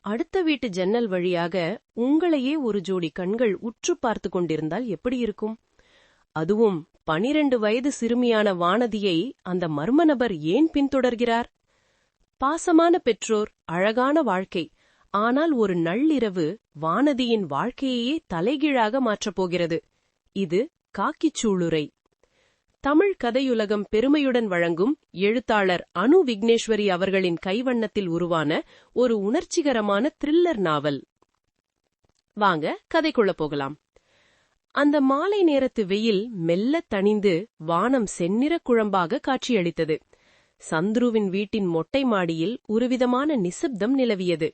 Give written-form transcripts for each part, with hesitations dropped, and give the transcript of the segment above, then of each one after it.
அடுத்த வீட்டு ஜன்னல் வழியாக உங்களையே ஒரு ஜோடி கண்கள் உற்று பார்த்து கொண்டிருந்தால் எப்படி இருக்கும்? அதுவும் 12 வயது சிறுமியான வானதியை அந்த மர்ம நபர் ஏன் பின்தொடர்கிறார்? பாசமான பெற்றோர், அழகான வாழ்க்கை. ஆனால் ஒரு நள்ளிரவு வானதியின் வாழ்க்கையையே தலைகீழாக மாற்றப் போகிறது. இது காக்கிச்சூளுரை. தமிழ் கதையுலகம் பெருமையுடன் வழங்கும் எழுத்தாளர் அனு விக்னேஸ்வரி அவர்களின் கைவண்ணத்தில் உருவான ஒரு உணர்ச்சிகரமான த்ரில்லர் நாவல். வாங்க கதைக்குள்ள போகலாம். அந்த மாலை நேரத்து வெயில் மெல்ல தணிந்து வானம் செந்நிற குழம்பாக காட்சியளித்தது. சந்துருவின் வீட்டின் மொட்டை மாடியில் ஒருவிதமான நிசப்தம் நிலவியது.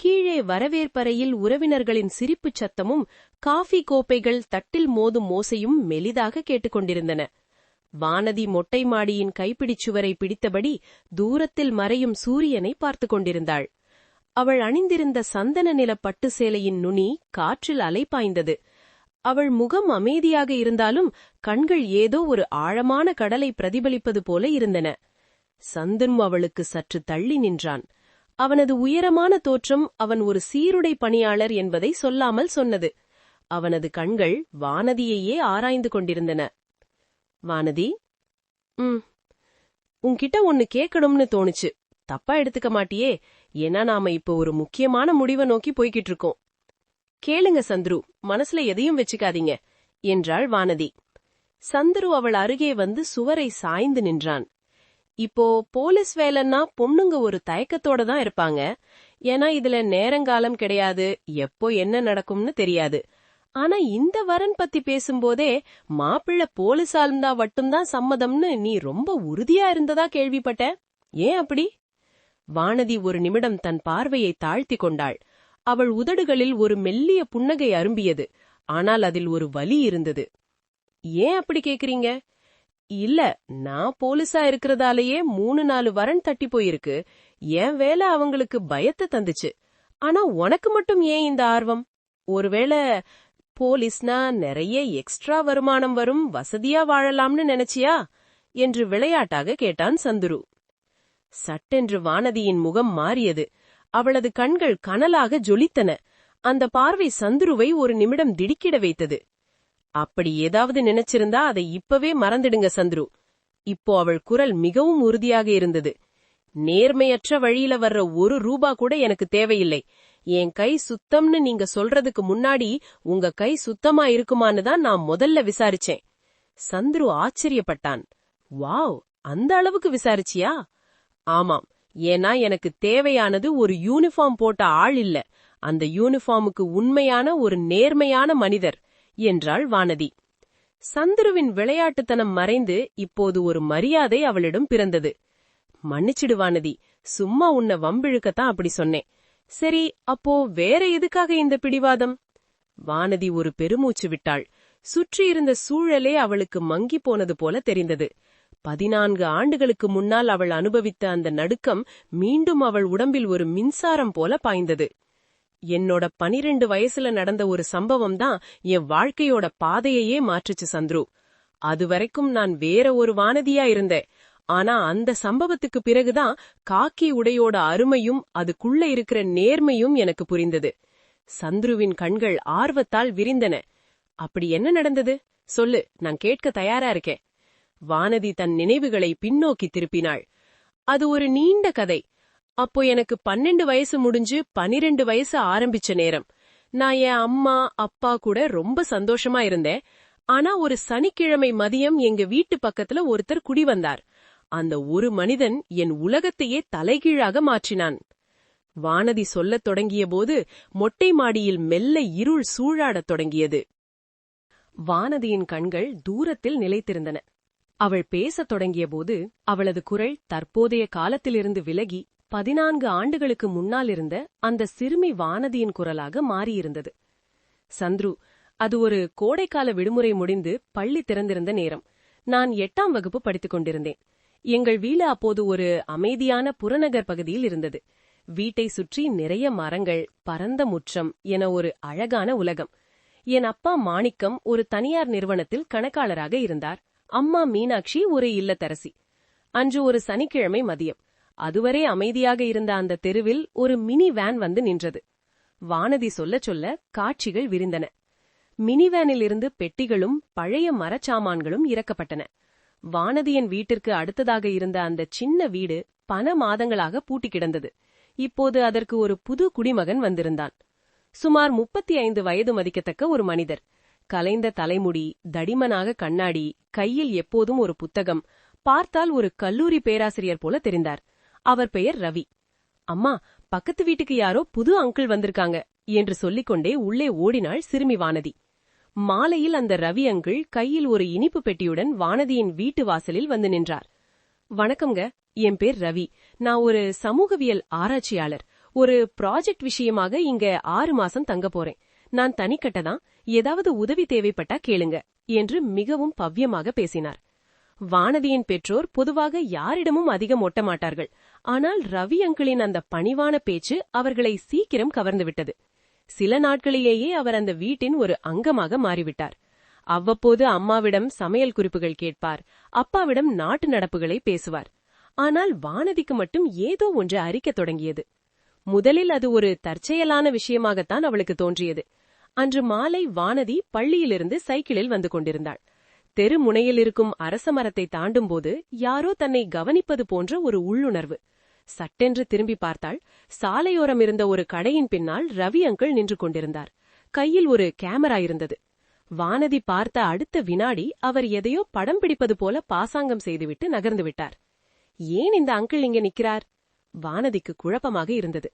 கீழே வரவேற்பறையில் உறவினர்களின் சிரிப்புச் சத்தமும் காஃபி கோப்பைகள் தட்டில் மோதும் ஓசையும் மெலிதாக கேட்டுக்கொண்டிருந்தன. வானதி மொட்டை மாடியின் கைப்பிடிச்சுவரை பிடித்தபடி தூரத்தில் மறையும் சூரியனை பார்த்து கொண்டிருந்தாள். அவள் அணிந்திருந்த சந்தன நில பட்டு சேலையின் நுனி காற்றில் அலைபாய்ந்தது. அவள் முகம் அமைதியாக இருந்தாலும் கண்கள் ஏதோ ஒரு ஆழமான கடலை பிரதிபலிப்பது போல இருந்தன. சந்தனு அவளுக்கு சற்று தள்ளி நின்றான். அவனது உயரமான தோற்றம் அவன் ஒரு சீருடை பணியாளர் என்பதை சொல்லாமல் சொன்னது. அவனது கண்கள் வானதியையே ஆராய்ந்து கொண்டிருந்தன. வானதி, உன்கிட்ட ஒன்னு கேட்கணும்னு தோணுச்சு. தப்பா எடுத்துக்க மாட்டியே? ஏன்னா நாம இப்போ ஒரு முக்கியமான முடிவை நோக்கி போய்கிட்டு இருக்கோம். கேளுங்க சந்துரு, மனசுல எதையும் வச்சுக்காதீங்க என்றாள் வானதி. சந்துரு அவள் அருகே வந்து சுவரை சாய்ந்து நின்றான். இப்போ போலீஸ் வேலைன்னா பொண்ணுங்க ஒரு தயக்கத்தோட தான் இருப்பாங்க. ஏன்னா இதுல நேரங்காலம் கிடையாது, எப்போ என்ன நடக்கும்னு தெரியாது. ஆனா இந்த வரன் பத்தி பேசும்போதே மாப்பிள்ளை போலீஸால்ந்தா மட்டும்தான் சம்மதம்னு நீ ரொம்ப உறுதியா இருந்ததா கேள்விப்பட்ட. ஏன் அப்படி? வானதி ஒரு நிமிடம் தன் பார்வையை தாழ்த்தி கொண்டாள். அவள் உதடுகளில் ஒரு மெல்லிய புன்னகை அரும்பியது. ஆனால் அதில் ஒரு வலி இருந்தது. ஏன் அப்படி கேக்குறீங்க? இல்ல, நான் போலீஸா இருக்கிறதாலேயே 3-4 வரன் தட்டி போயிருக்கு. என் வேலை அவங்களுக்கு பயத்தை தந்துச்சு. ஆனா உனக்கு மட்டும் ஏன் இந்த ஆர்வம்? ஒருவேளை போலீஸ்னா நிறைய எக்ஸ்ட்ரா வருமானம் வரும், வசதியா வாழலாம்னு நினைச்சியா என்று விளையாட்டாக கேட்டான் சந்துரு. சட்டென்று வானதியின் முகம் மாறியது. அவளது கண்கள் கனலாக ஜொலித்தன. அந்த பார்வை சந்துருவை ஒரு நிமிடம் திடுக்கிட வைத்தது. அப்படி ஏதாவது நினைச்சிருந்தா அதை இப்பவே மறந்துடுங்க சந்துரு. இப்போ அவள் குரல் மிகவும் உறுதியாக இருந்தது. நேர்மையற்ற வழியில வர்ற ₹1 கூட எனக்கு தேவையில்லை. என் கை சுத்தம்னு நீங்க சொல்றதுக்கு முன்னாடி உங்க கை சுத்தமா இருக்குமான்னு தான் நான் முதல்ல விசாரிச்சேன். சந்துரு ஆச்சரியப்பட்டான். வாவ், அந்த அளவுக்கு விசாரிச்சியா? ஆமாம், ஏன்னா எனக்கு தேவையானது ஒரு யூனிஃபார்ம் போட்ட ஆள் இல்ல, அந்த யூனிஃபார்முக்கு உண்மையான ஒரு நேர்மையான மனிதர் என்றாள் வானதி. சந்துருவின் விளையாட்டுத்தனம் மறைந்து இப்போது ஒரு மரியாதை அவளிடம் பிறந்தது. மன்னிச்சிடு வானதி, சும்மா உன்னை வம்பிழுக்கத்தான் அப்படி சொன்னேன். சரி, அப்போ வேற எதுக்காக இந்த பிடிவாதம்? வானதி ஒரு பெருமூச்சு விட்டாள். சுற்றியிருந்த சூழலே அவளுக்கு மங்கி போனது போல தெரிந்தது. 14 ஆண்டுகளுக்கு முன்னால் அவள் அனுபவித்த அந்த நடுக்கம் மீண்டும் அவள் உடம்பில் ஒரு மின்சாரம் போல பாய்ந்தது. என்னோட 12 வயசுல நடந்த ஒரு சம்பவம் தான் என் வாழ்க்கையோட பாதையையே மாற்றுச்சு சந்துரு. அதுவரைக்கும் நான் வேற ஒரு வானதியா இருந்தேன். ஆனா அந்த சம்பவத்துக்கு பிறகுதான் காக்கி உடையோட அருமையும் அதுக்குள்ள இருக்கிற நேர்மையும் எனக்கு புரிந்தது. சந்துருவின் கண்கள் ஆர்வத்தால் விரிந்தன. அப்படி என்ன நடந்தது? சொல்லு, நான் கேட்க தயாரா இருக்கேன். வானதி தன் நினைவுகளை பின்னோக்கி திருப்பினாள். அது ஒரு நீண்ட கதை. அப்போ எனக்கு 12 வயசு முடிஞ்சு 12 வயசு ஆரம்பிச்ச நேரம். நான் என் அம்மா அப்பா கூட ரொம்ப சந்தோஷமா இருந்தேன். ஆனா ஒரு சனிக்கிழமை மதியம் எங்க வீட்டு பக்கத்துல ஒருத்தர் குடி வந்தார். அந்த ஒரு மனிதன் என் உலகத்தையே தலைகீழாக மாற்றினான். வானதி சொல்லத் தொடங்கிய போது மொட்டை மாடியில் மெல்ல இருள் சூழாடத் தொடங்கியது. வானதியின் கண்கள் தூரத்தில் நிலைத்திருந்தன. அவள் பேசத் தொடங்கிய போது அவளது குரல் தற்போதைய காலத்திலிருந்து விலகி 14 ஆண்டுகளுக்கு முன்னால் இருந்த அந்த சிறுமி வானதியின் குரலாக மாறியிருந்தது. சந்துரு, அது ஒரு கோடைக்கால விடுமுறை முடிந்து பள்ளி திறந்திருந்த நேரம். நான் 8ஆம் வகுப்பு படித்துக் கொண்டிருந்தேன். எங்கள் வீடு அப்போது ஒரு அமைதியான புறநகர் பகுதியில் இருந்தது. வீட்டை சுற்றி நிறைய மரங்கள், பரந்த முற்றம் என ஒரு அழகான உலகம். என் அப்பா மாணிக்கம் ஒரு தனியார் நிறுவனத்தில் கணக்காளராக இருந்தார். அம்மா மீனாட்சி ஒரு இல்லத்தரசி. அன்று ஒரு சனிக்கிழமை மதியம். அதுவரை அமைதியாக இருந்த அந்த தெருவில் ஒரு மினி வேன் வந்து நின்றது. வானதி சொல்ல சொல்ல காட்சிகள் விரிந்தன. மினி வேனில் இருந்து பெட்டிகளும் பழைய மரச்சாமான்களும் இறக்கப்பட்டன. வானதியின் வீட்டிற்கு அடுத்ததாக இருந்த அந்த சின்ன வீடு பல மாதங்களாக பூட்டி கிடந்தது. இப்போது அதற்கு ஒரு புது குடிமகன் வந்திருந்தான். சுமார் 35 வயது மதிக்கத்தக்க ஒரு மனிதர். கலைந்த தலைமுடி, தடிமனாக கண்ணாடி, கையில் எப்போதும் ஒரு புத்தகம். பார்த்தால் ஒரு கல்லூரி பேராசிரியர் போல தெரிந்தார். அவர் பெயர் ரவி. அம்மா, பக்கத்து வீட்டுக்கு யாரோ புது அங்கிள் வந்திருக்காங்க என்று சொல்லிக்கொண்டே உள்ளே ஓடினாள் சிறுமி வானதி. மாலையில் அந்த ரவி அங்கிள் கையில் ஒரு இனிப்பு பெட்டியுடன் வானதியின் வீட்டு வாசலில் வந்து நின்றார். வணக்கம்ங்க, என் பேர் ரவி. நான் ஒரு சமூகவியல் ஆராய்ச்சியாளர். ஒரு ப்ராஜெக்ட் விஷயமாக இங்க 6 மாசம் தங்க போறேன். நான் தனிக்கட்டதான், ஏதாவது உதவி தேவைப்பட்டா கேளுங்க என்று மிகவும் பவ்யமாக பேசினார். வானதியின் பெற்றோர் பொதுவாக யாரிடமும் அதிகம் ஒட்ட மாட்டார்கள். ஆனால் ரவி அங்கிளின் அந்த பணிவான பேச்சு அவர்களை சீக்கிரம் கவர்ந்துவிட்டது. சில நாட்களிலேயே அவர் அந்த வீட்டின் ஒரு அங்கமாக மாறிவிட்டார். அவ்வப்போது அம்மாவிடம் சமையல் குறிப்புகள் கேட்பார், அப்பாவிடம் நாட்டு நடப்புகளை பேசுவார். ஆனால் வானதிக்கு மட்டும் ஏதோ ஒன்று அரிக்கத் தொடங்கியது. முதலில் அது ஒரு தற்செயலான விஷயமாகத்தான் அவளுக்கு தோன்றியது. அன்று மாலை வானதி பள்ளியிலிருந்து சைக்கிளில் வந்து கொண்டிருந்தாள். தெரு முனையில் இருக்கும் அரச மரத்தை தாண்டும்போது யாரோ தன்னை கவனிப்பது போன்ற ஒரு உள்ளுணர்வு. சட்டென்று திரும்பி பார்த்தாள். சாலையோரம் இருந்த ஒரு கடையின் பின்னால் ரவி அங்கிள் நின்று கொண்டிருந்தார். கையில் ஒரு கேமரா இருந்தது. வானதி பார்த்த அடுத்த வினாடி அவர் எதையோ படம் பிடிப்பது போல பாசாங்கம் செய்துவிட்டு நகர்ந்து விட்டார். ஏன் இந்த அங்கிள் இங்கே நிற்கிறார்? வானதிக்கு குழப்பமாக இருந்தது.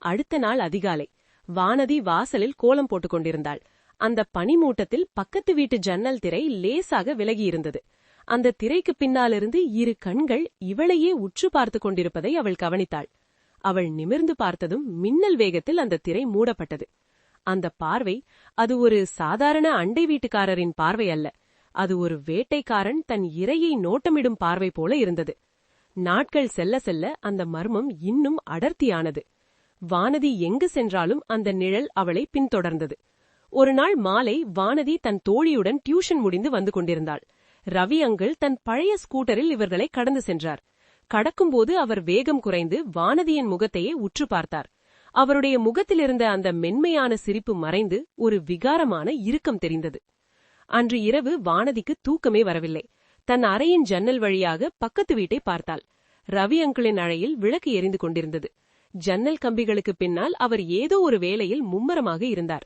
அடுத்த நாள் அதிகாலை வானதி வாசலில் கோலம் போட்டுக் கொண்டிருந்தாள். அந்த பனிமூட்டத்தில் பக்கத்து வீட்டு ஜன்னல் திரை லேசாக விலகியிருந்தது. அந்த திரைக்கு பின்னாலிருந்து 2 கண்கள் இவளையே உற்று பார்த்து கொண்டிருப்பதை அவள் கவனித்தாள். அவள் நிமிர்ந்து பார்த்ததும் மின்னல் வேகத்தில் அந்த திரை மூடப்பட்டது. அந்த பார்வை, அது ஒரு சாதாரண அண்டை வீட்டுக்காரரின் பார்வை அல்ல. அது ஒரு வேட்டைக்காரன் தன் இரையை நோட்டமிடும் பார்வை போல இருந்தது. நாட்கள் செல்ல செல்ல அந்த மர்மம் இன்னும் அடர்த்தியானது. வானதி எங்கு சென்றாலும் அந்த நிழல் அவளை பின்தொடர்ந்தது. ஒரு நாள் மாலை வானதி தன் தோழியுடன் டியூஷன் முடிந்து வந்து கொண்டிருந்தாள். ரவி அங்கிள் தன் பழைய ஸ்கூட்டரில் இவர்களை கடந்து சென்றார். கடக்கும்போது அவர் வேகம் குறைந்து வானதியின் முகத்தையே உற்று பார்த்தார். அவருடைய முகத்திலிருந்த அந்த மென்மையான சிரிப்பு மறைந்து ஒரு விகாரமான இறுக்கம் தெரிந்தது. அன்று இரவு வானதிக்கு தூக்கமே வரவில்லை. தன் அறையின் ஜன்னல் வழியாக பக்கத்து வீட்டை பார்த்தாள். ரவி அங்கிளின் அறையில் விளக்கு எரிந்து கொண்டிருந்தது. ஜன்னல் கம்பிகளுக்கு பின்னால் அவர் ஏதோ ஒரு வேலையில் மும்மரமாக இருந்தார்.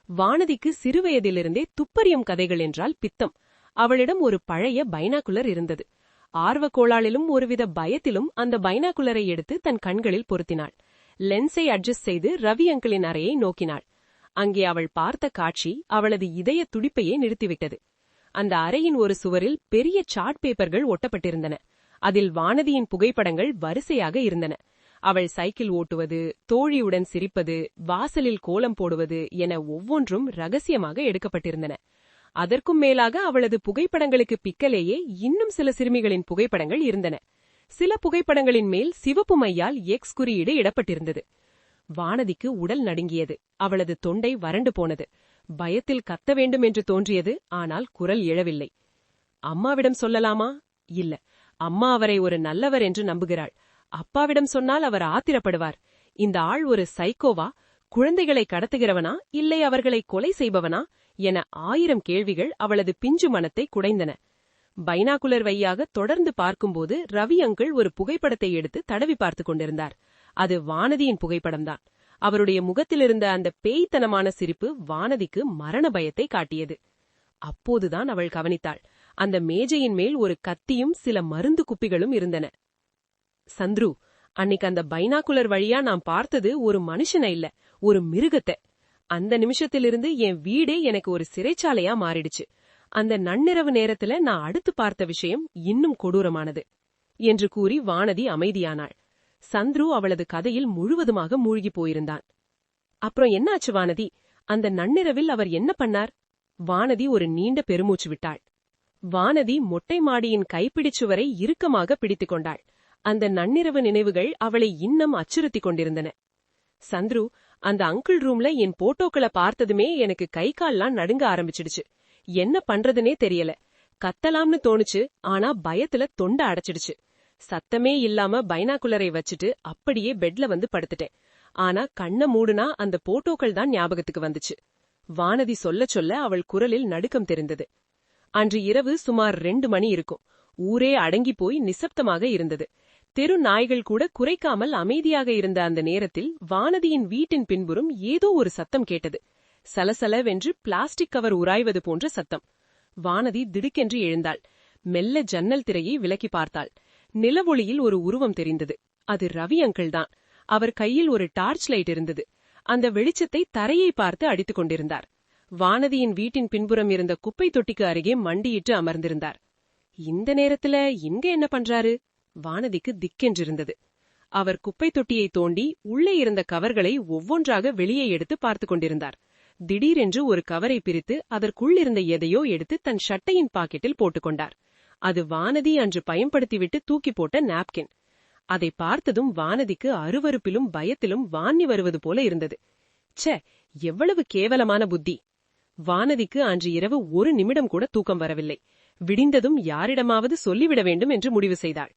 வானதிக்கு சிறுவயதிலிருந்தே துப்பறியும் கதைகள் என்றால் பித்தம். அவளிடம் ஒரு பழைய பைனாகுலர் இருந்தது. ஆர்வக்கோளாலிலும் ஒருவித பயத்திலும் அந்த பைனாகுலரை எடுத்து தன் கண்களில் பொருத்தினாள். லென்ஸை அட்ஜஸ்ட் செய்து ரவி அங்கிளின் அறையை நோக்கினாள். அங்கே அவள் பார்த்த காட்சி அவளது இதய துடிப்பையே நிறுத்திவிட்டது. அந்த அறையின் ஒரு சுவரில் பெரிய சார்ட் பேப்பர்கள் ஒட்டப்பட்டிருந்தன. அதில் வானதியின் புகைப்படங்கள் வரிசையாக இருந்தன. அவள் சைக்கிள் ஓட்டுவது, தோழியுடன் சிரிப்பது, வாசலில் கோலம் போடுவது என ஒவ்வொன்றும் ரகசியமாக எடுக்கப்பட்டிருந்தன. அதற்கும் மேலாக அவளது புகைப்படங்களுக்கு பிக்கலேயே இன்னும் சில சிறுமிகளின் புகைப்படங்கள் இருந்தன. சில புகைப்படங்களின் மேல் சிவப்பு மையால் எக்ஸ் குறியீடு இடப்பட்டிருந்தது. வானதிக்கு உடல் நடுங்கியது. அவளது தொண்டை வறண்டு போனது. பயத்தில் கத்த வேண்டும் என்று தோன்றியது. ஆனால் குரல் எழவில்லை. அம்மாவிடம் சொல்லலாமா? இல்ல. அம்மா அவரை ஒரு நல்லவர் என்று நம்புகிறாள். அப்பாவிடம் சொன்னால் அவர் ஆத்திரப்படுவார். இந்த ஆள் ஒரு சைக்கோவா? குழந்தைகளை கடத்துகிறவனா? இல்லை அவர்களை கொலை செய்பவனா? என 1000 கேள்விகள் அவளது பிஞ்சு மனத்தை குடைந்தன. பைனாகுலர் வையாக தொடர்ந்து பார்க்கும்போது ரவி அங்கிள் ஒரு புகைப்படத்தை எடுத்து தடவி பார்த்து கொண்டிருந்தார். அது வானதியின் புகைப்படம்தான். அவருடைய முகத்திலிருந்த அந்த பேய்த்தனமான சிரிப்பு வானதிக்கு மரண பயத்தை காட்டியது. அப்போதுதான் அவள் கவனித்தாள். அந்த மேஜையின் மேல் ஒரு கத்தியும் சில மருந்து குப்பிகளும் இருந்தன. சந்துரு, அன்னைக்கு அந்த பைனாகுலர் வழியா நான் பார்த்தது ஒரு மனுஷனை இல்ல, ஒரு மிருகத்தை. அந்த நிமிஷத்திலிருந்து என் வீடே எனக்கு ஒரு சிறைச்சாலையா மாறிடுச்சு. அந்த நள்ளிரவு நேரத்துல நான் அடுத்து பார்த்த விஷயம் இன்னும் கொடூரமானது என்று கூறி வானதி அமைதியானாள். சந்துரு அவளது கதையில் முழுவதுமாக மூழ்கி போயிருந்தான். அப்புறம் என்னாச்சு வானதி? அந்த நள்ளிரவில் அவர் என்ன பண்ணார்? வானதி ஒரு நீண்ட பெருமூச்சு விட்டாள். வானதி மொட்டை மாடியின் கைப்பிடிச்சுவரை இறுக்கமாக பிடித்துக் கொண்டாள். அந்த நள்ளிரவு நினைவுகள் அவளை இன்னும் அச்சுறுத்திக் கொண்டிருந்தன. சந்துரு, அந்த அங்கிள் ரூம்ல என் போட்டோக்களை பார்த்ததுமே எனக்கு கை கால்லாம் நடுங்க ஆரம்பிச்சிடுச்சு. என்ன பண்றதுனே தெரியல. கத்தலாம்னு தோணுச்சு. ஆனா பயத்துல தொண்டை அடைச்சிடுச்சு. சத்தமே இல்லாம பைனாகுலரை வச்சுட்டு அப்படியே பெட்ல வந்து படுத்துட்டேன். ஆனா கண்ண மூடுனா அந்த போட்டோக்கள் தான் ஞாபகத்துக்கு வந்துச்சு. வானதி சொல்ல சொல்ல அவள் குரலில் நடுக்கம் தெரிந்தது. அன்று இரவு சுமார் 2 மணி இருக்கும். ஊரே அடங்கி போய் நிசப்தமாக இருந்தது. தெரு நாய்கள் கூட குறைக்காமல் அமைதியாக இருந்த அந்த நேரத்தில் வானதியின் வீட்டின் பின்புறம் ஏதோ ஒரு சத்தம் கேட்டது. சலசலவென்று பிளாஸ்டிக் கவர் உராய்வது போன்ற சத்தம். வானதி திடுக்கென்று எழுந்தாள். மெல்ல ஜன்னல் திரையை விலக்கி பார்த்தாள். நிலவொளியில் ஒரு உருவம் தெரிந்தது. அது ரவி அங்கிள் தான். அவர் கையில் ஒரு டார்ச் லைட் இருந்தது. அந்த வெளிச்சத்தை தரையை பார்த்து அடித்துக் கொண்டிருந்தார். வானதியின் வீட்டின் பின்புறம் இருந்த குப்பை தொட்டிக்கு அருகே மண்டியிட்டு அமர்ந்திருந்தார். இந்த நேரத்துல இங்க என்ன பண்றாரு? வானதிக்கு திக்கென்றிருந்தது. அவர் குப்பை தொட்டியை தோண்டி உள்ளே இருந்த கவர்களை ஒவ்வொன்றாக வெளியே எடுத்து பார்த்து கொண்டிருந்தார். திடீரென்று ஒரு கவரை பிரித்து அதற்குள் இருந்த எதையோ எடுத்து தன் ஷட்டையின் பாக்கெட்டில் போட்டுக்கொண்டார். அது வானதி அன்று பயன்படுத்திவிட்டு தூக்கி போட்ட நாப்கின். அதை பார்த்ததும் வானதிக்கு அருவருப்பிலும் பயத்திலும் வாந்தி வருவது போல இருந்தது. ச்சே, எவ்வளவு கேவலமான புத்தி! வானதிக்கு அன்று இரவு ஒரு நிமிடம் கூட தூக்கம் வரவில்லை. விடிந்ததும் யாரிடமாவது சொல்லிவிட வேண்டும் என்று முடிவு செய்தாள்.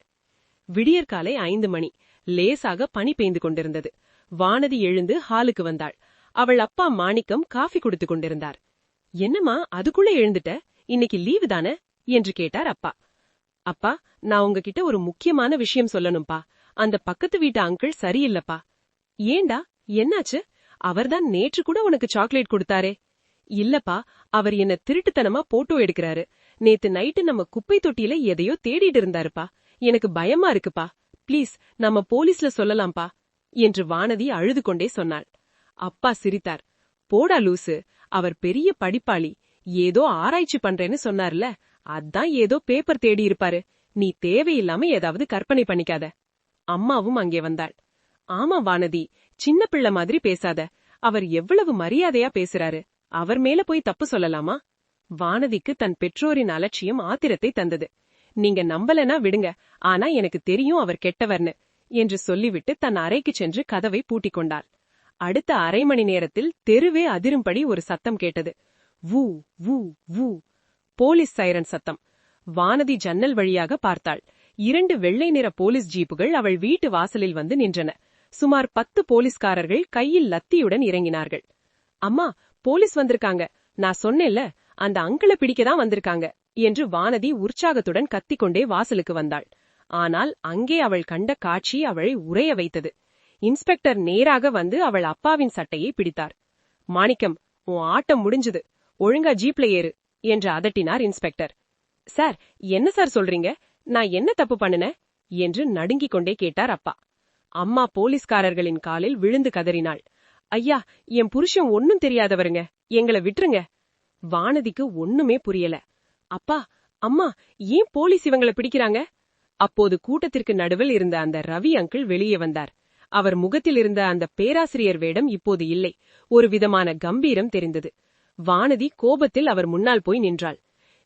விடியற்காலை 5 மணி. லேசாக பனி பெய்து கொண்டிருந்தது. வானதி எழுந்து ஹாலுக்கு வந்தாள். அவள் அப்பா மாணிக்கம் காஃபி குடித்துக் கொண்டிருந்தார். என்னம்மா அதுக்குள்ள எழுந்துட்ட? இன்னைக்கு லீவு தானே என்று கேட்டார் அப்பா. அப்பா, நான் உங்ககிட்ட ஒரு முக்கியமான விஷயம் சொல்லணும்பா. அந்த பக்கத்து வீட்டு அங்கிள் சரியில்லப்பா. ஏண்டா, என்னாச்சு? அவர்தான் நேற்று கூட உனக்கு சாக்லேட் கொடுத்தாரே. இல்லப்பா, அவர் என்ன திருட்டுத்தனமா போட்டோ எடுக்கிறாரு. நேத்து நைட்டு நம்ம குப்பை தொட்டியில எதையோ தேடிட்டு இருந்தாருப்பா. எனக்கு பயமா இருக்குப்பா. ப்ளீஸ், நம்ம போலீஸ்ல சொல்லலாம்பா என்று வானதி அழுது கொண்டே சொன்னாள். அப்பா சிரித்தார். போடா லூசு, அவர் பெரிய படிப்பாளி. ஏதோ ஆராய்ச்சி பண்றேன்னு சொன்னார்ல, அதான் ஏதோ பேப்பர் தேடி இருப்பாரு. நீ தேவையில்லாம ஏதாவது கற்பனை பண்ணிக்காத. அம்மாவும் அங்கே வந்தாள். ஆமா வானதி, சின்ன பிள்ளை மாதிரி பேசாத. அவர் எவ்வளவு மரியாதையா பேசுறாரு. அவர் மேல போய் தப்பு சொல்லலாமா? வானதிக்கு தன் பெற்றோரின் அலட்சியம் ஆத்திரத்தை தந்தது. நீங்க நம்பலனா விடுங்க, ஆனா எனக்கு தெரியும் அவர் கெட்டவர்னு என்று சொல்லிவிட்டு தன் அறைக்கு சென்று கதவை பூட்டிக் கொண்டாள். அடுத்த அரை மணி நேரத்தில் தெருவே அதிரும்படி ஒரு சத்தம் கேட்டது. வூ வூ வூ. போலீஸ் சைரன் சத்தம். வானதி ஜன்னல் வழியாக பார்த்தாள். 2 வெள்ளை நிற போலீஸ் ஜீப்புகள் அவள் வீட்டு வாசலில் வந்து நின்றன. சுமார் 10 போலீஸ்காரர்கள் கையில் லத்தியுடன் இறங்கினார்கள். அம்மா, போலீஸ் வந்திருக்காங்க. நான் சொன்னேன்ல, அந்த அங்கிளை பிடிக்கதான் வந்திருக்காங்க என்று வானதி உற்சாகத்துடன் கத்திக்கொண்டே வாசலுக்கு வந்தாள். ஆனால் அங்கே அவள் கண்ட காட்சி அவளை உறைய வைத்தது. இன்ஸ்பெக்டர் நேராக வந்து அவள் அப்பாவின் சட்டையை பிடித்தார். மாணிக்கம், உன் ஆட்டம் முடிஞ்சது. ஒழுங்கா ஜீப்ல ஏறு என்று அதட்டினார் இன்ஸ்பெக்டர். சார், என்ன சார் சொல்றீங்க? நான் என்ன தப்பு பண்ணுனேன் என்று நடுங்கிக் கொண்டே கேட்டார் அப்பா. அம்மா போலீஸ்காரர்களின் காலில் விழுந்து கதறினாள். ஐயா, என் புருஷன் ஒன்னும் தெரியாதவருங்க, எங்களை விட்டுருங்க. வானதிக்கு ஒண்ணுமே புரியல. அப்பா, அம்மா, ஏன் போலீஸ் இவங்களை பிடிக்கிறாங்க? அப்போது கூட்டத்திற்கு நடுவில் இருந்த அந்த ரவி அங்கிள் வெளியே வந்தார். அவர் முகத்தில் இருந்த அந்த பேராசிரியர் வேடம் இப்போது இல்லை. ஒரு விதமான கம்பீரம் தெரிந்தது. வானதி கோபத்தில் அவர் முன்னால் போய் நின்றாள்.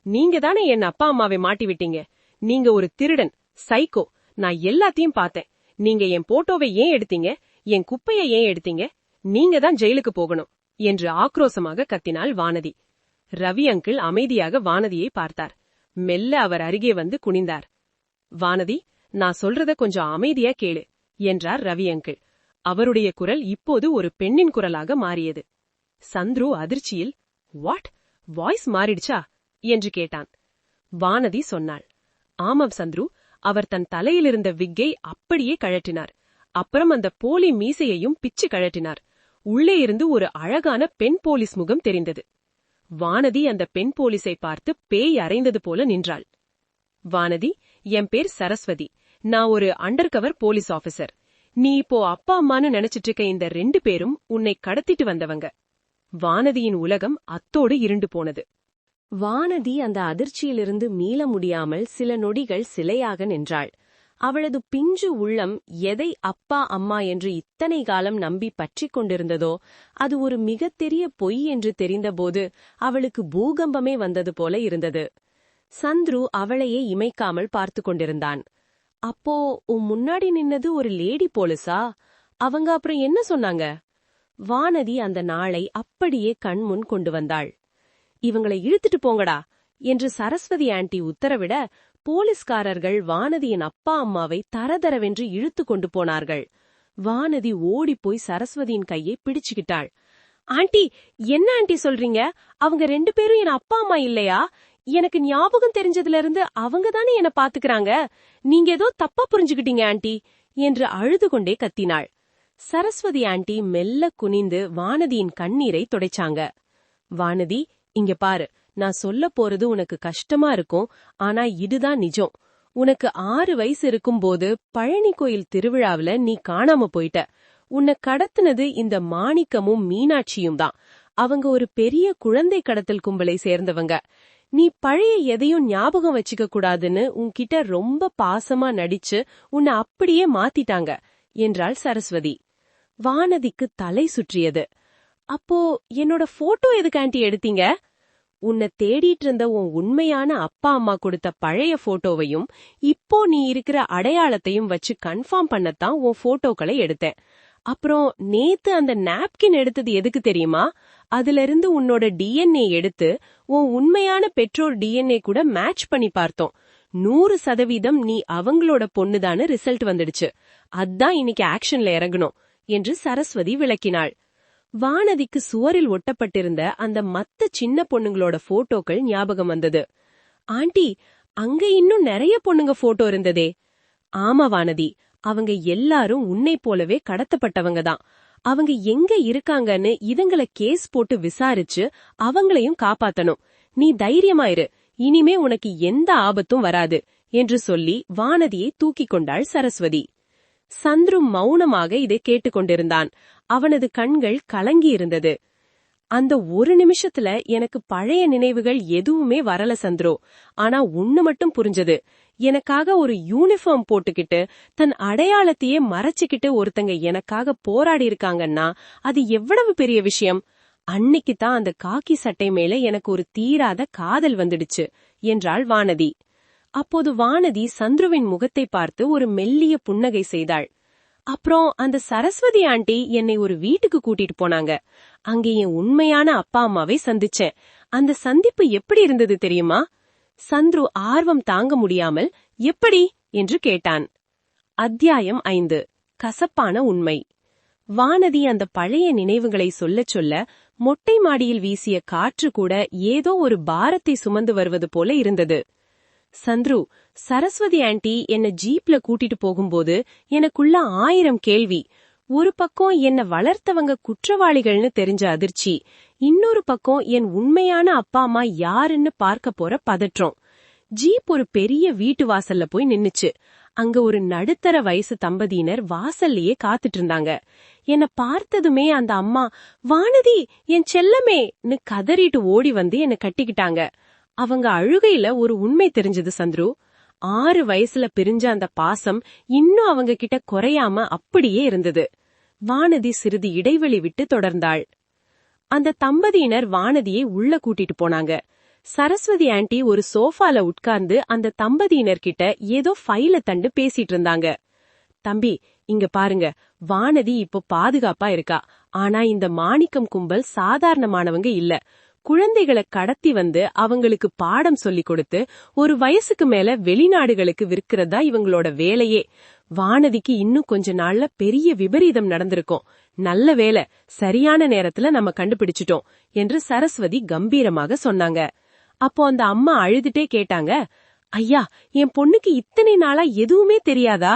நீங்க தானே என் அப்பா அம்மாவை மாட்டி விட்டீங்க. நீங்க ஒரு திருடன், சைக்கோ. நான் எல்லாத்தையும் பார்த்தேன். நீங்க என் போட்டோவை ஏன் எடுத்தீங்க? என் குப்பையை ஏன் எடுத்தீங்க? நீங்க தான் ஜெயிலுக்கு போகணும் என்று ஆக்ரோசமாக கத்தினாள் வானதி. ரவி அங்கிள் அமைதியாக வானதியை பார்த்தார். மெல்ல அவர் அருகே வந்து குனிந்தார். வானதி, நான் சொல்றத கொஞ்சம் அமைதியா கேளு என்றார் ரவி அங்கிள். அவருடைய குரல் இப்போது ஒரு பெண்ணின் குரலாக மாறியது. சந்துரு அதிர்ச்சியில், வாட், வாய்ஸ் மாறிடுச்சா என்று கேட்டான். வானதி சொன்னாள். ஆமாம் சந்துரு, அவர் தன் தலையிலிருந்த விக்கை அப்படியே கழற்றினார். அப்புறம் அந்த போலி மீசையையும் பிச்சு கழற்றினார். உள்ளே இருந்து ஒரு அழகான பெண் போலீஸ் முகம் தெரிந்தது. வானதி அந்த பெண் போலீஸை பார்த்து பேய் அறைந்தது போல நின்றாள். வானதி, என் பேர் சரஸ்வதி. நான் ஒரு அண்டர் கவர் போலீஸ் ஆபீசர். நீ இப்போ அப்பா அம்மான்னு நினைச்சிட்டு இருக்க இந்த 2 பேரும் உன்னை கடத்திட்டு வந்தவங்க. வானதியின் உலகம் அத்தோடு இருண்டு போனது. வானதி அந்த அதிர்ச்சியிலிருந்து மீள முடியாமல் சில நொடிகள் சிலையாக நின்றாள். அவளது பிஞ்சு உள்ளம் எதை அப்பா அம்மா என்று இத்தனை காலம் நம்பி பற்றிக் கொண்டிருந்ததோ அது ஒரு மிகப்பெரிய பொய் என்று தெரிந்தபோது அவளுக்கு பூகம்பமே வந்தது போல இருந்தது. சந்துரு அவளையே இமைக்காமல் பார்த்து கொண்டிருந்தான். அப்போ உன் முன்னாடி நின்னது ஒரு லேடி போலீஸா? அவங்க அப்புறம் என்ன சொன்னாங்க? வானதி அந்த நாளை அப்படியே கண்முன் கொண்டு வந்தாள். இவங்களை இழுத்துட்டு போங்கடா என்று சரஸ்வதி ஆண்டி உத்தரவிட போலீஸ்காரர்கள் வானதியின் அப்பா அம்மாவை தரதரவென்று இழுத்து கொண்டு போனார்கள். வானதி ஓடிப்போய் சரஸ்வதியின் கையை பிடிச்சுக்கிட்டாள். ஆண்டி, என்ன ஆண்டி சொல்றீங்க? அவங்க 2 பேரும் என் அப்பா அம்மா இல்லையா? எனக்கு ஞாபகம் தெரிஞ்சதுல இருந்து அவங்க தானே என்ன பாத்துக்கிறாங்க. நீங்க ஏதோ தப்பா புரிஞ்சுக்கிட்டீங்க ஆண்டி என்று அழுது கொண்டே கத்தினாள். சரஸ்வதி ஆண்டி மெல்ல குனிந்து வானதியின் கண்ணீரை துடைச்சாங்க. வானதி, இங்க பாரு, நான் சொல்ல போறது உனக்கு கஷ்டமா இருக்கும். ஆனா இதுதான் நிஜம். உனக்கு 6 வயசு இருக்கும்போது பழனி கோயில் திருவிழாவுல நீ காணாம போயிட்ட. உன்னை கடத்தினது இந்த மாணிக்கமும் மீனாட்சியும் தான். அவங்க ஒரு பெரிய குழந்தை கடத்தல் கும்பலை சேர்ந்தவங்க. நீ பழைய எதையும் ஞாபகம் வச்சுக்க கூடாதுன்னு உன்கிட்ட ரொம்ப பாசமா நடிச்சு உன்னை அப்படியே மாத்திட்டாங்க என்றாள் சரஸ்வதி. வானதிக்கு தலை சுற்றியது. அப்போ என்னோட போட்டோ எதுக்கு ஆண்டி எடுத்தீங்க? உன்னை தேடிட்டு இருந்த உன் உண்மையான அப்பா அம்மா கொடுத்த பழைய போட்டோவையும் இப்போ நீ இருக்கிற அடையாளத்தையும் வச்சு கன்ஃபார்ம் பண்ணத்தான் உன் போட்டோக்களை எடுத்தேன். அப்புறம் நேத்து அந்த நாப்கின் எடுத்தது எதுக்கு தெரியுமா? அதுல இருந்து உன்னோட டிஎன்ஏ எடுத்து உன் உண்மையான பெற்றோர் டிஎன்ஏ கூட மேட்ச் பண்ணி பார்த்தோம். 100% நீ அவங்களோட பொண்ணுதான்னு ரிசல்ட் வந்துடுச்சு. அதான் இன்னைக்கு ஆக்ஷன்ல இறங்கணும் என்று சரஸ்வதி விளக்கினாள். வானதிக்கு சுவரில் ஒட்டப்பட்டிருந்த அந்த மத்த சின்ன பொண்ணுங்களோட போட்டோக்கள் ஞாபகம் வந்தது. ஆண்டி, அங்க இன்னும் நிறைய பொண்ணுங்க போட்டோ இருந்ததே. ஆமா வானதி, அவங்க எல்லாரும் உன்னை போலவே கடத்தப்பட்டவங்க தான். அவங்க எங்க இருக்காங்கன்னு இதுங்கள கேஸ் போட்டு விசாரிச்சு அவங்களையும் காப்பாத்தணும். நீ தைரியமாயிரு, இனிமே உனக்கு எந்த ஆபத்தும் வராது என்று சொல்லி வானதியை தூக்கிக் கொண்டாள் சரஸ்வதி. சந்துரு மௌனமாக இதை கேட்டுக்கொண்டிருந்தான். அவனது கண்கள் கலங்கியிருந்தது. அந்த ஒரு நிமிஷத்துல எனக்கு பழைய நினைவுகள் எதுவுமே வரல சந்துரு. ஆனா ஒண்ணு மட்டும் புரிஞ்சது. எனக்காக ஒரு யூனிஃபார்ம் போட்டுக்கிட்டு தன் அடையாளத்தையே மறைச்சுக்கிட்டு ஒருத்தங்க எனக்காக போராடி இருக்காங்கன்னா அது எவ்வளவு பெரிய விஷயம். அன்னைக்குதான் அந்த காக்கி சட்டை மேல எனக்கு ஒரு தீராத காதல் வந்துடுச்சு என்றாள் வானதி. அப்போது வானதி சந்துருவின் முகத்தை பார்த்து ஒரு மெல்லிய புன்னகை செய்தாள். அப்புறம் அந்த சரஸ்வதி ஆண்டி என்னை ஒரு வீட்டுக்கு கூட்டிட்டு போனாங்க. அங்கே என் உண்மையான அப்பா அம்மாவை சந்திச்சேன். அந்த சந்திப்பு எப்படி இருந்தது தெரியுமா? சந்துரு ஆர்வம் தாங்க முடியாமல் எப்படி என்று கேட்டான். அத்தியாயம் 5. கசப்பான உண்மை. வானதி அந்த பழைய நினைவுகளை சொல்லச் சொல்ல மொட்டை மாடியில் வீசிய காற்று கூட ஏதோ ஒரு பாரத்தை சுமந்து வருவது போல இருந்தது. சந்துரு, சரஸ்வதி ஆண்டி என்ன ஜீப்ல கூட்டிட்டு போகும்போது எனக்குள்ள 1000 கேள்வி. ஒரு பக்கம் என்ன வளர்த்தவங்க குற்றவாளிகள்னு தெரிஞ்ச அதிர்ச்சி, இன்னொரு பக்கம் என் உண்மையான அப்பா அம்மா யாருன்னு பார்க்க போற பதற்றம். ஜீப் ஒரு பெரிய வீட்டு வாசல்ல போய் நின்னுச்சு. அங்க ஒரு நடுத்தர வயசு தம்பதியினர் வாசல்லையே காத்துட்டு இருந்தாங்க. என்ன பார்த்ததுமே அந்த அம்மா, வானதி என் செல்லமேன்னு கதறிட்டு ஓடி வந்து என்ன கட்டிக்கிட்டாங்க. அவங்க அழுகையில ஒரு உண்மை தெரிஞ்சது சந்துரு. 6 வயசுல பிரிஞ்ச அந்த பாசம் இன்னும் அவங்க கிட்ட குறையாம அப்படியே இருந்தது. வானதி சிறிது இடைவெளி விட்டு தொடர்ந்தாள். அந்த தம்பதியினர் வானதியை உள்ள கூட்டிட்டு போனாங்க. சரஸ்வதி ஆண்டி ஒரு சோஃபால உட்கார்ந்து அந்த தம்பதியினர் கிட்ட ஏதோ ஃபைல தண்டு பேசிட்டு இருந்தாங்க. தம்பி, இங்க பாருங்க, வானதி இப்போ பாதுகாப்பா இருக்கா. ஆனா இந்த மாணிக்கம் கும்பல் சாதாரணமானவங்க இல்ல. குழந்தைகளை கடத்தி வந்து அவங்களுக்கு பாடம் சொல்லி கொடுத்து ஒரு வயசுக்கு மேல வெளிநாடுகளுக்கு விற்கிறதா இவங்களோட வேலையே. வானதிக்கு இன்னும் கொஞ்ச நாள்ல பெரிய விபரீதம் நடந்திருக்கும். நல்ல வேலை, சரியான நேரத்துல நம்ம கண்டுபிடிச்சிட்டோம் என்று சரஸ்வதி கம்பீரமாக சொன்னாங்க. அப்போ அந்த அம்மா அழுதுட்டே கேட்டாங்க, ஐயா, என் பொண்ணுக்கு இத்தனை நாளா எதுவுமே தெரியாதா?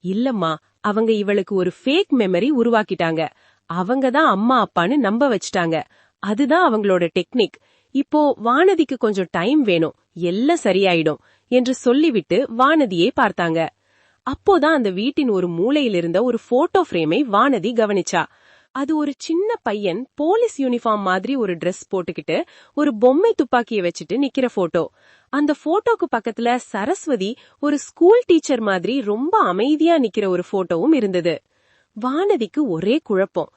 இல்லம்மா, அவங்க இவளுக்கு ஒரு ஃபேக் மெமரி உருவாக்கிட்டாங்க. அவங்கதான் அம்மா அப்பான்னு நம்ப வச்சிட்டாங்க. அதுதான் அவங்களோட டெக்னிக். இப்போ வானதிக்கு கொஞ்சம் டைம் வேணும், எல்லாம் சரியாயிடும் என்று சொல்லிவிட்டு வானதியை பார்த்தாங்க. அப்போதான் அந்த வீட்டின் ஒரு மூலையில் இருந்த ஒரு போட்டோ ஃப்ரேமை வானதி கவனிச்சா. அது ஒரு சின்ன பையன் போலீஸ் யூனிஃபார்ம் மாதிரி ஒரு Dress போட்டுக்கிட்டு ஒரு பொம்மை துப்பாக்கியை வச்சுட்டு நிக்கிற போட்டோ. அந்த போட்டோக்கு பக்கத்துல சரஸ்வதி ஒரு ஸ்கூல் டீச்சர் மாதிரி ரொம்ப அமைதியா நிக்கிற ஒரு போட்டோவும் இருந்தது. வானதிக்கு ஒரே குழப்பம்.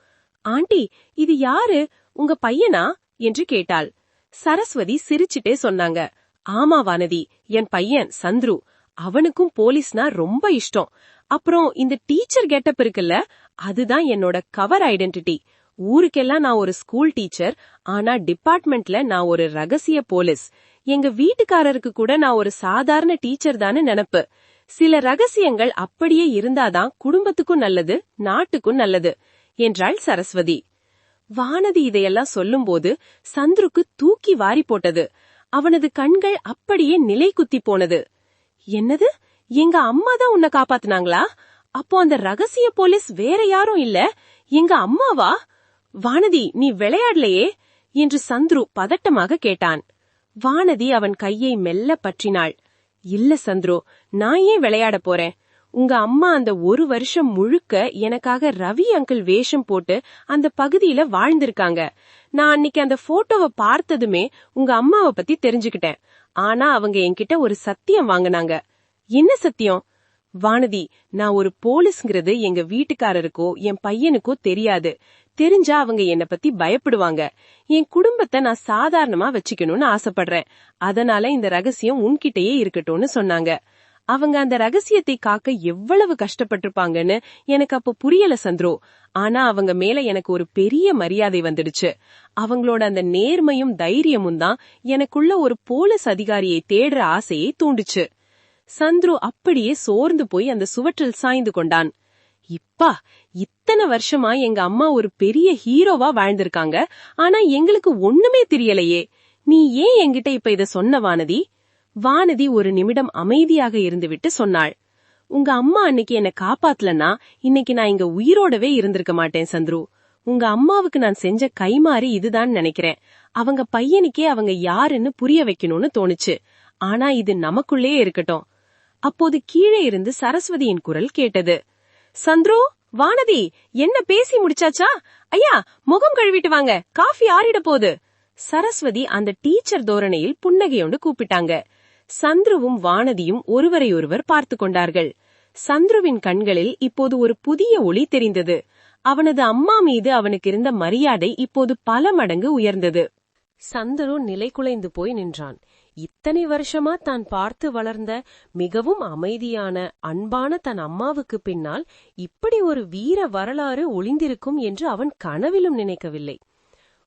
ஆண்டி, இது யாரு, உங்க பையனா என்று கேட்டாள். சரஸ்வதி சிரிச்சிட்டே சொன்னாங்க, ஆமா வானதி, என் பையன் சந்துரு. அவனுக்கும் போலீஸ்னா ரொம்ப இஷ்டம். அப்புறம் இந்த டீச்சர் கெட்டப் இருக்குல்ல, அதுதான் என்னோட கவர் ஐடென்டிட்டி. ஊருக்கெல்லாம் நான் ஒரு ஸ்கூல் டீச்சர், ஆனா டிபார்ட்மெண்ட்ல நான் ஒரு ரகசிய போலீஸ். எங்க வீட்டுக்காரருக்கு கூட நான் ஒரு சாதாரண டீச்சர் தானே நினைப்பு. சில ரகசியங்கள் அப்படியே இருந்தாதான் குடும்பத்துக்கும் நல்லது, நாட்டுக்கும் நல்லது என்றாள் சரஸ்வதி. வானதி இதையெல்லாம் சொல்லும்போது சந்துருக்கு தூக்கி வாரி போட்டது. அவனது கண்கள் அப்படியே நிலை குத்தி போனது. என்னது, எங்க அம்மா தான் உன்னை காப்பாத்துனாங்களா? அப்போ அந்த ரகசிய போலீஸ் வேற யாரும் இல்ல, எங்க அம்மாவா? வானதி, நீ விளையாடலையே என்று சந்துரு பதட்டமாக கேட்டான். வானதி அவன் கையை மெல்ல பற்றினாள். இல்ல சந்துரு, நான் ஏன் விளையாட போறேன்? உங்க அம்மா அந்த ஒரு வருஷம் முழுக்க எனக்காக ரவி அங்கிள் வேஷம் போட்டு அந்த பகுதியில வாழ்ந்திருக்காங்க. நான் அன்னைக்கு அந்த போட்டோவை பார்த்ததுமே உங்க அம்மாவை பத்தி தெரிஞ்சுக்கிட்டேன். ஆனா அவங்க என்கிட்ட ஒரு சத்தியம் வாங்கினாங்க. என்ன சத்தியம்? வானதி, நான் ஒரு போலீஸ்ங்கிறது எங்க வீட்டுக்காரருக்கோ என் பையனுக்கோ தெரியாது. தெரிஞ்சா அவங்க என்ன பத்தி பயப்படுவாங்க. என் குடும்பத்தை நான் சாதாரணமா வச்சுக்கணும்னு ஆசைப்படுறேன். அதனால இந்த ரகசியம் உன்கிட்டயே இருக்கட்டும்னு சொன்னாங்க. அவங்க அந்த ரகசியத்தை காக்க எவ்வளவு கஷ்டப்பட்டிருப்பாங்கன்னு எனக்கு அப்ப புரியல சந்துரு. ஆனா அவங்க மேல எனக்கு ஒரு பெரிய மரியாதை வந்துடுச்சு. அவங்களோட அந்த நேர்மையும் தைரியமும் தான் எனக்குள்ள ஒரு போலீஸ் அதிகாரியை தேடுற ஆசையை தூண்டுச்சு. சந்துரு அப்படியே சோர்ந்து போய் அந்த சுவற்றில் சாய்ந்து கொண்டான். இப்பா, இத்தனை வருஷமா எங்க அம்மா ஒரு பெரிய ஹீரோவா வாழ்ந்திருக்காங்க. ஆனா எங்களுக்கு ஒண்ணுமே தெரியலையே. நீ ஏன் என்கிட்ட இப்ப இத சொன்ன வானதி? வானதி ஒரு நிமிடம் அமைதியாக இருந்துவிட்டு சொன்னாள். உங்க அம்மா அன்னைக்கு என்ன காப்பாத்தலனா இன்னைக்கு நான் இங்க உயிரோடவே இருந்திருக்க மாட்டேன் சந்துரு. உங்க அம்மாவுக்கு நான் செஞ்ச கைமாறி இதுதான் நினைக்கிறேன். அவங்க பையனுக்கே அவங்க யாருன்னு புரிய வைக்கணும்னு தோணுச்சு. ஆனா இது நமக்குள்ளே இருக்கட்டும். அப்போது கீழே இருந்து சரஸ்வதியின் குரல் கேட்டது. சந்துரு, வானதி, என்ன பேசி முடிச்சாச்சா? ஐயா, முகம் கழுவிட்டு வாங்க, காஃபி ஆறிட போகுது. சரஸ்வதி அந்த டீச்சர் தோரணையில் புன்னகையோடு கூப்பிட்டாங்க. சந்துருவும் வானதியும் ஒருவரையொருவர் பார்த்து கொண்டார்கள். சந்துருவின் கண்களில் இப்போது ஒரு புதிய ஒளி தெரிந்தது. அவனது அம்மா மீது அவனுக்கு இருந்த மரியாதை இப்போது பல மடங்கு உயர்ந்தது. சந்துரு நிலைகுலைந்து போய் நின்றான். இத்தனை வருஷமா தான் பார்த்து வளர்ந்த மிகவும் அமைதியான அன்பான தன் அம்மாவுக்கு பின்னால் இப்படி ஒரு வீர வரலாறு ஒளிந்திருக்கும் என்று அவன் கனவிலும் நினைக்கவில்லை.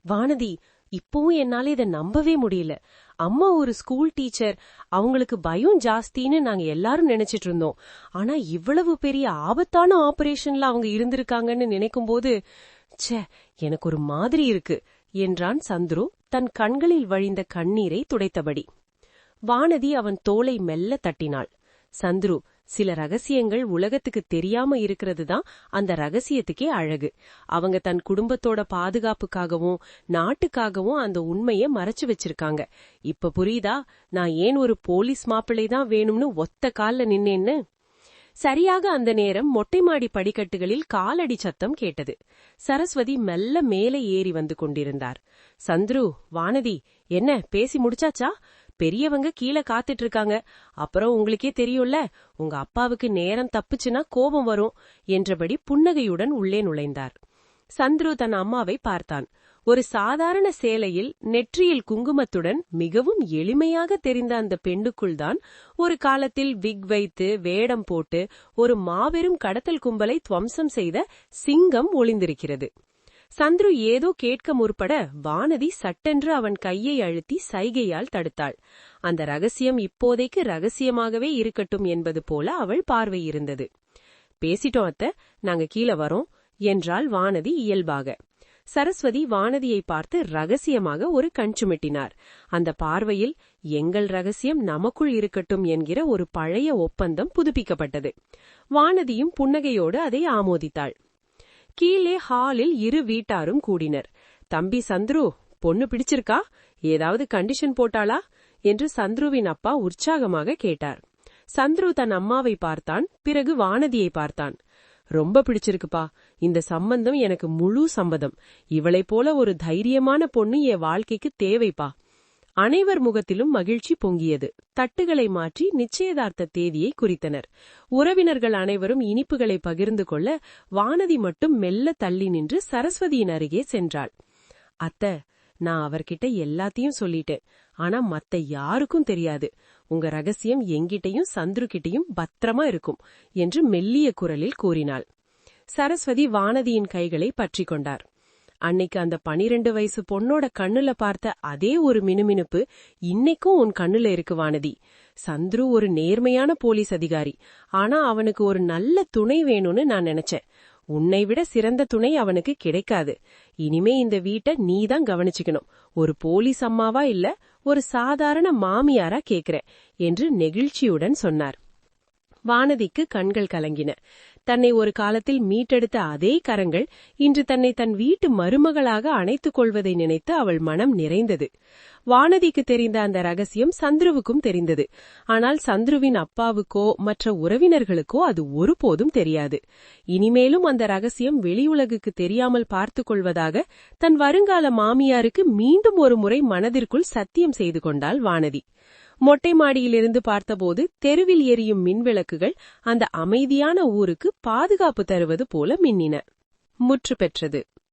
வானதி, இப்பவும் என்னால இதை நம்பவே முடியல. அம்மா ஒரு ஸ்கூல் டீச்சர், அவங்களுக்கு பயம் ஜாஸ்தின்னு நாங்க எல்லாரும் நினைச்சிட்டு இருந்தோம். ஆனா இவ்வளவு பெரிய ஆபத்தான ஆபரேஷன்ல அவங்க இருந்திருக்காங்கன்னு நினைக்கும் போது ச்சே, எனக்கு ஒரு மாதிரி இருக்கு என்றான் சந்துரு தன் கண்களில் வழிந்த கண்ணீரை துடைத்தபடி. வானதி அவன் தோளை மெல்ல தட்டினாள். சந்துரு, சில ரகசியங்கள் உலகத்துக்கு தெரியாம இருக்கிறது தான் அந்த ரகசியத்துக்கே அழகு. அவங்க தன் குடும்பத்தோட பாதுகாப்புக்காகவும் நாட்டுக்காகவும் அந்த உண்மைய மறைச்சு வச்சிருக்காங்க. இப்ப புரியுதா நான் ஏன் ஒரு போலீஸ் மாப்பிள்ளை தான் வேணும்னு ஒத்த கால்ல நின்னேன்னு? சரியாக அந்த நேரம் மொட்டை மாடி படிக்கட்டுகளில் காலடி சத்தம் கேட்டது. சரஸ்வதி மெல்ல மேலே ஏறி வந்து கொண்டிருந்தார். சந்துரு, வானதி, என்ன பேசி முடிச்சாச்சா? பெரியவங்க கீழே காத்துட்டு இருக்காங்க. அப்புறம் உங்களுக்கே தெரியும்ல, உங்க அப்பாவுக்கு நேரம் தப்புச்சுன்னா கோபம் வரும் என்றபடி புன்னகையுடன் உள்ளே நுழைந்தார். சந்துரு தன் அம்மாவை பார்த்தான். ஒரு சாதாரண சேலையில் நெற்றியில் குங்குமத்துடன் மிகவும் எளிமையாக தெரிந்த அந்த பெண்ணுக்குள்தான் ஒரு காலத்தில் விக் வைத்து வேடம் போட்டு ஒரு மாபெரும் கடத்தல் கும்பலை துவம்சம் செய்த சிங்கம் ஒளிந்திருக்கிறது. சந்துரு ஏதோ கேட்க முற்பட வானதி சட்டென்று அவன் கையை அழுத்தி சைகையால் தடுத்தாள். அந்த ரகசியம் இப்போதைக்கு ரகசியமாகவே இருக்கட்டும் என்பது போல அவள் பார்வை இருந்தது. பேசிட்டோம் அத்தை, நாங்க கீழே வரோம் என்றாள் வானதி இயல்பாக. சரஸ்வதி வானதியை பார்த்து ரகசியமாக ஒரு கண் சுமிட்டினார். அந்த பார்வையில் எங்கள் ரகசியம் நமக்குள் இருக்கட்டும் என்கிற ஒரு பழைய ஒப்பந்தம் புதுப்பிக்கப்பட்டது. வானதியும் புன்னகையோடு அதை ஆமோதித்தாள். கீழே ஹாலில் இரு வீட்டாரும் கூடினர். தம்பி சந்துரு, பொண்ணு பிடிச்சிருக்கா? ஏதாவது கண்டிஷன் போட்டாளா என்று சந்துருவின் அப்பா உற்சாகமாக கேட்டார். சந்துரு தன் அம்மாவை பார்த்தான். பிறகு வானதியை பார்த்தான். ரொம்ப பிடிச்சிருக்குப்பா. இந்த சம்பந்தம் எனக்கு முழு சம்மதம். இவளை போல ஒரு தைரியமான பொண்ணு என் வாழ்க்கைக்கு தேவைப்பா. அனைவர் முகத்திலும் மகிழ்ச்சி பொங்கியது. தட்டுகளை மாற்றி நிச்சயதார்த்த தேதியை குறித்தனர். உறவினர்கள் அனைவரும் இனிப்புகளை பகிர்ந்து கொள்ள வானதி மட்டும் மெல்ல தள்ளி நின்று சரஸ்வதியின் அருகே சென்றாள். அத்தை, நான் அவர்கிட்ட எல்லாத்தையும் சொல்லிட்டேன். ஆனா மத்த யாருக்கும் தெரியாது. உங்க ரகசியம் எங்கிட்டையும் சந்துரு கிட்டையும் பத்திரமா இருக்கும் என்று மெல்லிய குரலில் கூறினாள். சரஸ்வதி வானதியின் கைகளை பற்றி கொண்டார். அன்னைக்கு அந்த 12 வயசு பொண்ணோட கண்ணுல பார்த்த அதே ஒரு மினுமினுப்பு இன்னைக்கும் உன் கண்ணுல இருக்கு வானதி. சந்துரு ஒரு நேர்மையான போலீஸ் அதிகாரி. ஆனா அவனுக்கு ஒரு நல்ல துணை வேணும்னு நான் நினைச்சேன். உன்னை விட சிறந்த துணை அவனுக்கு கிடைக்காது. இனிமே இந்த வீட்டை நீதான் கவனிச்சுக்கணும். ஒரு போலீஸ் அம்மாவா இல்ல, ஒரு சாதாரண மாமியாரா கேக்குறேன் என்று நெகிழ்ச்சியுடன் சொன்னார். வானதிக்கு கண்கள் கலங்கின. தன்னை ஒரு காலத்தில் மீட்டெடுத்த அதே கரங்கள் இன்று தன்னை தன் வீட்டு மருமகளாக அணைத்துக் கொள்வதை நினைத்து அவள் மனம் நிறைந்தது. வானதிக்கு தெரிந்த அந்த ரகசியம் சந்துருவுக்கும் தெரிந்தது. ஆனால் சந்துருவின் அப்பாவுக்கோ மற்ற உறவினர்களுக்கோ அது ஒருபோதும் தெரியாது. இனிமேலும் அந்த ரகசியம் வெளியுலகுக்கு தெரியாமல் பார்த்துக் கொள்வதாக தன் வருங்கால மாமியாருக்கு மீண்டும் ஒரு முறை மனதிற்குள் சத்தியம் செய்து கொண்டாள் வானதி. மொட்டை மாடியிலிருந்து பார்த்தபோது தெருவில் எரியும் மின்விளக்குகள் அந்த அமைதியான ஊருக்கு பாதுகாப்பு தருவது போல மின்னின. முற்று பெற்றது.